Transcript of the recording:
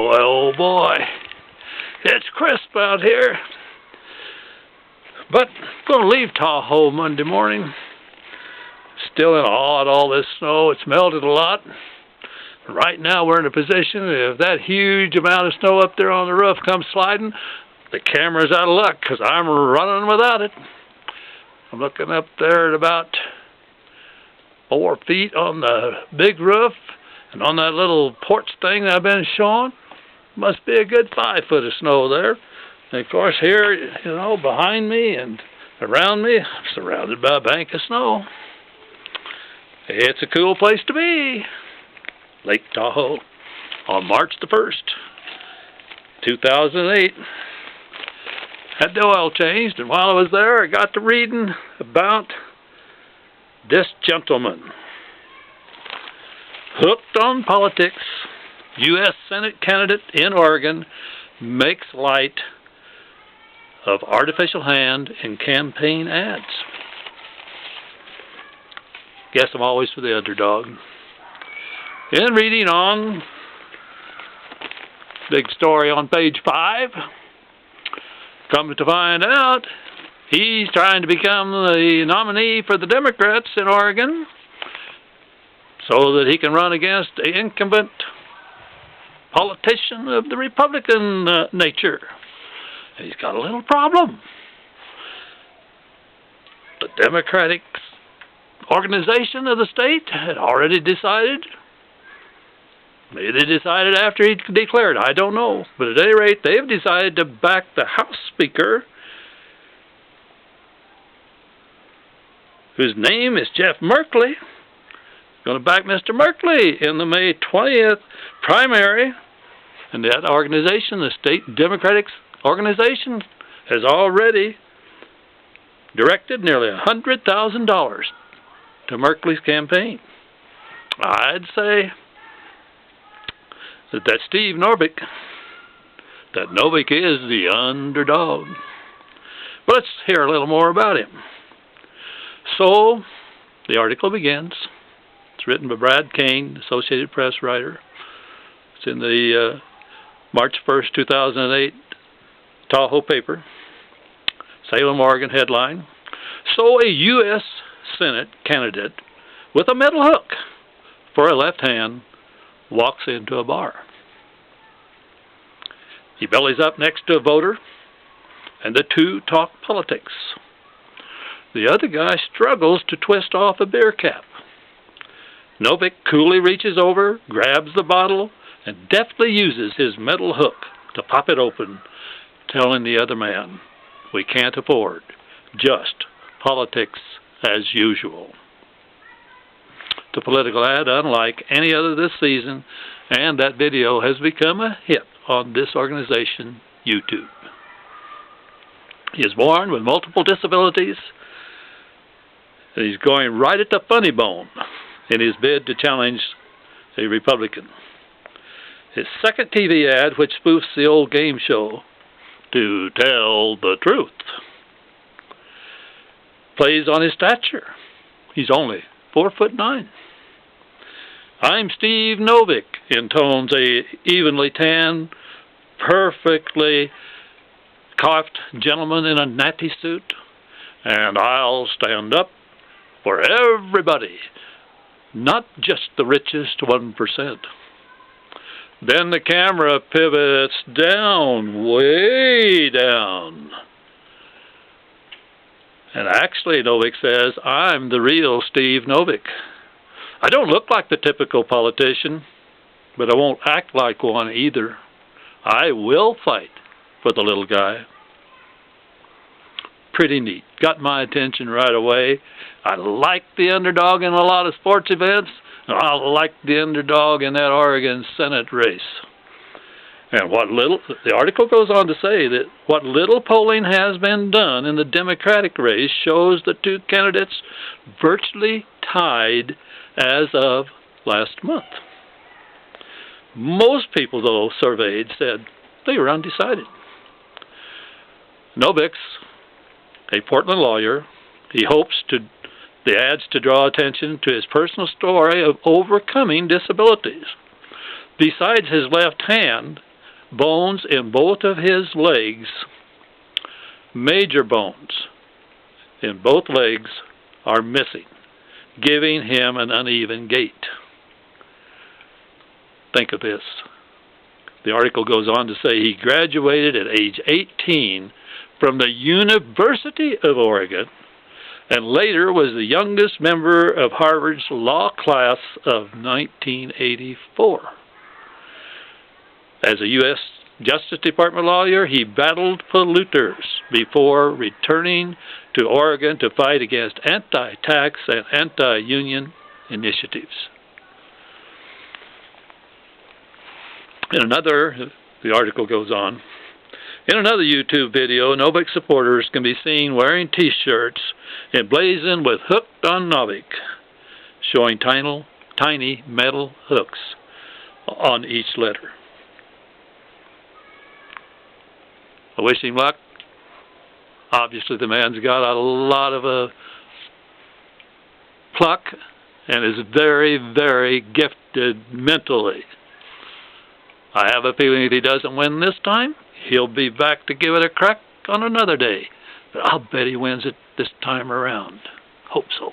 boy, oh boy, it's crisp out here. But I'm going to leave Tahoe Monday morning. Still in awe at all this snow. It's melted a lot. Right now we're in a position, if that huge amount of snow up there on the roof comes sliding, the camera's out of luck because I'm running without it. I'm looking up there at about 4 feet on the big roof, and on that little porch thing that I've been showing, must be a good 5 foot of snow there. And of course here, you know, behind me and around me, I'm surrounded by a bank of snow. It's a cool place to be. Lake Tahoe on March the 1st, 2008. Had the oil changed, and while I was there, I got to reading about this gentleman. Hooked on politics, U.S. Senate candidate in Oregon makes light of artificial hand in campaign ads. Guess I'm always for the underdog. In reading on, big story on page 5, come to find out, he's trying to become the nominee for the Democrats in Oregon so that he can run against the incumbent politician of the Republican nature. He's got a little problem. The Democratic organization of the state had already decided. Maybe they decided after he declared, I don't know. But at any rate, they've decided to back the House Speaker, whose name is Jeff Merkley. Going to back Mr. Merkley in the May 20th primary. And that organization, the state Democratic organization, has already directed nearly $100,000 to Merkley's campaign. I'd say that Steve Novick, that Novick is the underdog. But let's hear a little more about him. So, the article begins. It's written by Brad Kane, Associated Press writer. It's in the March 1st, 2008 Tahoe paper. Salem, Oregon headline. So a U.S. Senate candidate with a metal hook for a left hand walks into a bar. He bellies up next to a voter, and the two talk politics. The other guy struggles to twist off a beer cap. Novick coolly reaches over, grabs the bottle, and deftly uses his metal hook to pop it open, telling the other man, we can't afford just politics as usual. The political ad, unlike any other this season, and that video has become a hit on this organization, YouTube. He is born with multiple disabilities, and he's going right at the funny bone in his bid to challenge a Republican. His second TV ad, which spoofs the old game show, To Tell the Truth, plays on his stature. He's only 4'9". I'm Steve Novick, intones a evenly tanned, perfectly coiffed gentleman in a natty suit, and I'll stand up for everybody, not just the richest 1%. Then the camera pivots down, way down. And actually, Novick says, I'm the real Steve Novick. I don't look like the typical politician, but I won't act like one either. I will fight for the little guy. Pretty neat. Got my attention right away. I like the underdog in a lot of sports events. And I like the underdog in that Oregon Senate race. And the article goes on to say that what little polling has been done in the Democratic race shows the two candidates virtually tied as of last month. Most people, though, surveyed said they were undecided. Novick's a Portland lawyer. He hopes the ads to draw attention to his personal story of overcoming disabilities. Besides his left hand, bones in both of his legs, major bones in both legs, are missing, giving him an uneven gait. Think of this. The article goes on to say he graduated at age 18 from the University of Oregon and later was the youngest member of Harvard's law class of 1984. As a U.S. Justice Department lawyer, he battled polluters before returning to Oregon to fight against anti-tax and anti-union initiatives. In another, the article goes on, in another YouTube video, Novick supporters can be seen wearing T-shirts emblazoned with "Hooked on Novick," showing tiny metal hooks on each letter. I wish him luck. Obviously, the man's got a lot of pluck and is very, very gifted mentally. I have a feeling if he doesn't win this time, he'll be back to give it a crack on another day. But I'll bet he wins it this time around. Hope so.